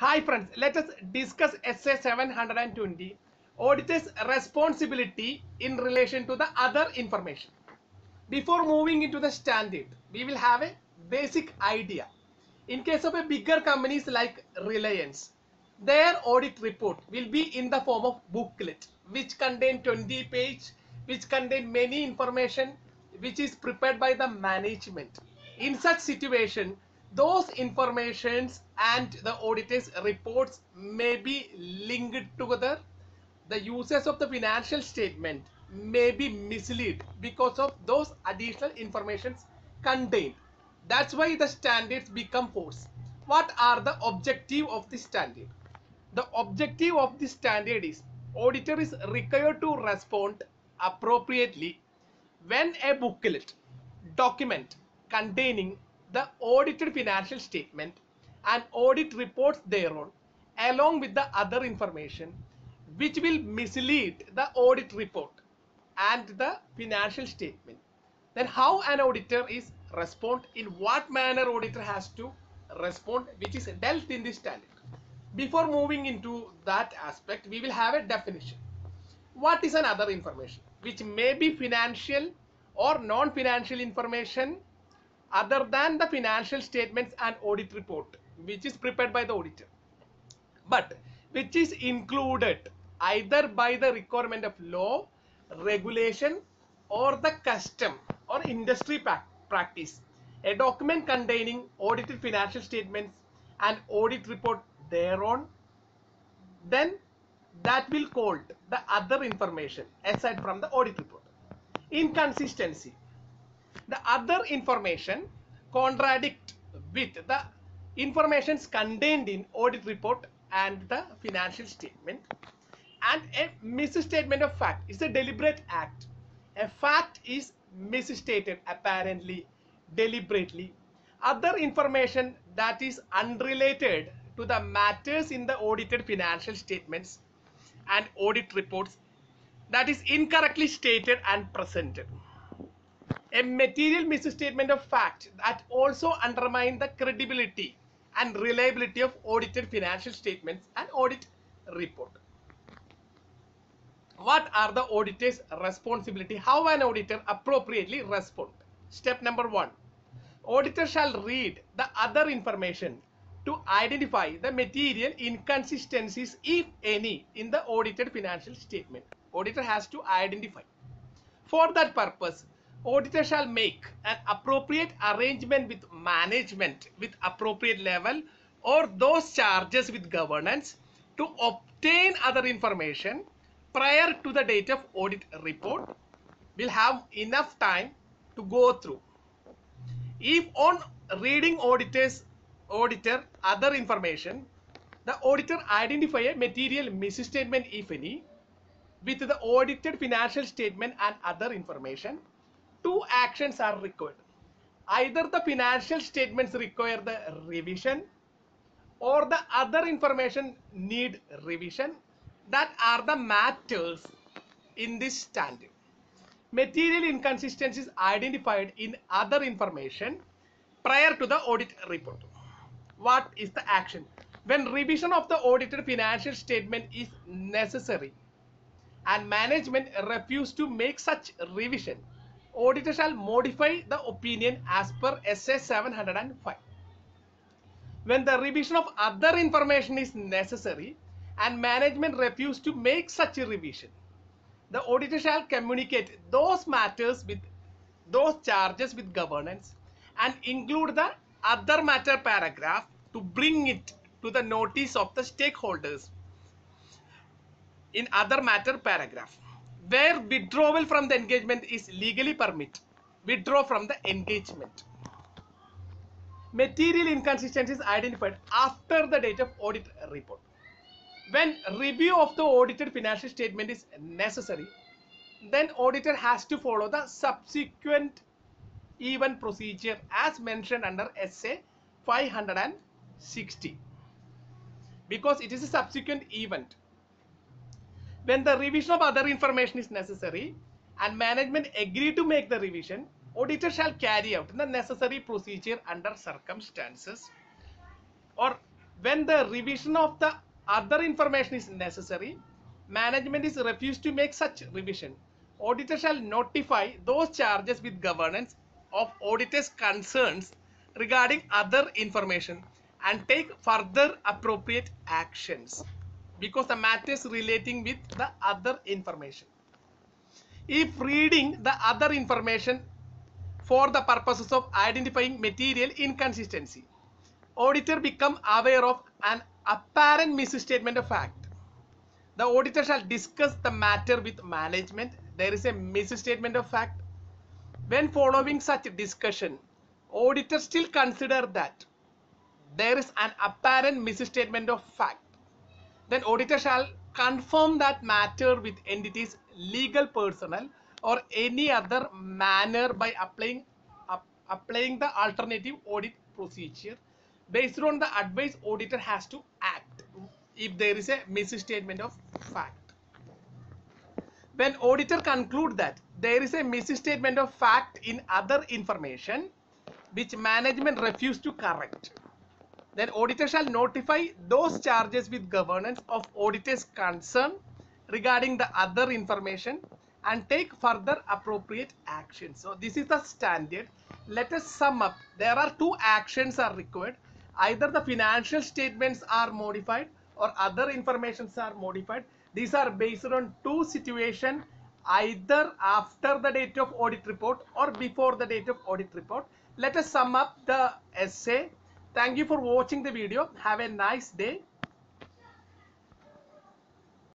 Hi friends, let us discuss essay 720, auditor's responsibility in relation to the other information. Before moving into the standard, we will have a basic idea. In case of a bigger companies like Reliance, their audit report will be in the form of booklet, which contain 20 page, which contain many information, which is prepared by the management. In such situation, those informations and the auditor's reports may be linked together. The users of the financial statement may be misled because of those additional informations contained. That's why the standards become force. What are the objective of the standard? The objective of the standard is auditor is required to respond appropriately when a booklet document containing the audited financial statement and audit reports thereon along with the other information which will mislead the audit report and the financial statement, then how an auditor is respond, in what manner auditor has to respond, which is dealt in this standard. Before moving into that aspect, we will have a definition. What is another information which may be financial or non-financial information other than the financial statements and audit report which is prepared by the auditor, but which is included either by the requirement of law, regulation, or the custom or industry practice. A document containing audited financial statements and audit report thereon, then that will called the other information aside from the audit report. Inconsistency. The other information contradict with the informations contained in audit report and the financial statement. And a misstatement of fact is a deliberate act. A fact is misstated apparently, deliberately. Other information that is unrelated to the matters in the audited financial statements and audit reports, that is incorrectly stated and presented. A material misstatement of fact that also undermine the credibility and reliability of audited financial statements and audit report. What are the auditor's responsibility? How an auditor appropriately respond? Step number 1. Auditor shall read the other information to identify the material inconsistencies, if any, in the audited financial statement. Auditor has to identify. For that purpose, auditor shall make an appropriate arrangement with management with appropriate level or those charges with governance to obtain other information prior to the date of audit report. Will have enough time to go through. If on reading auditor other information, the auditor identify a material misstatement, if any, with the audited financial statement and other information, two actions are required. Either the financial statements require the revision or the other information need revision. That are the matters in this standard. Material inconsistencies identified in other information prior to the audit report. What is the action? When revision of the audited financial statement is necessary and management refuse to make such revision, auditor shall modify the opinion as per SA 705. When the revision of other information is necessary and management refuse to make such a revision, the auditor shall communicate those matters with those charges with governance and include the other matter paragraph to bring it to the notice of the stakeholders in other matter paragraph. Where withdrawal from the engagement is legally permitted, withdraw from the engagement. Material inconsistencies identified after the date of audit report. When review of the audited financial statement is necessary, then auditor has to follow the subsequent event procedure as mentioned under SA 560, because it is a subsequent event. When the revision of other information is necessary and management agree to make the revision, auditor shall carry out the necessary procedure under circumstances or When the revision of the other information is necessary, management is refused to make such revision. Auditor shall notify those charges with governance of auditor's concerns regarding other information and take further appropriate actions because the matters relating with the other information. If reading the other information for the purposes of identifying material inconsistency, auditor become aware of an apparent misstatement of fact, the auditor shall discuss the matter with management. There is a misstatement of fact. When following such discussion, auditor still consider that there is an apparent misstatement of fact, then auditor shall confirm that matter with entities, legal personnel, or any other manner by applying the alternative audit procedure. Based on the advice, auditor has to act if there is a misstatement of fact. When auditor conclude that there is a misstatement of fact in other information which management refused to correct, then auditor shall notify those charges with governance of auditor's concern regarding the other information and take further appropriate action. So this is the standard. Let us sum up. There are two actions are required. Either the financial statements are modified or other informations are modified. These are based on two situations, either after the date of audit report or before the date of audit report. Let us sum up the essay. Thank you for watching the video. Have a nice day.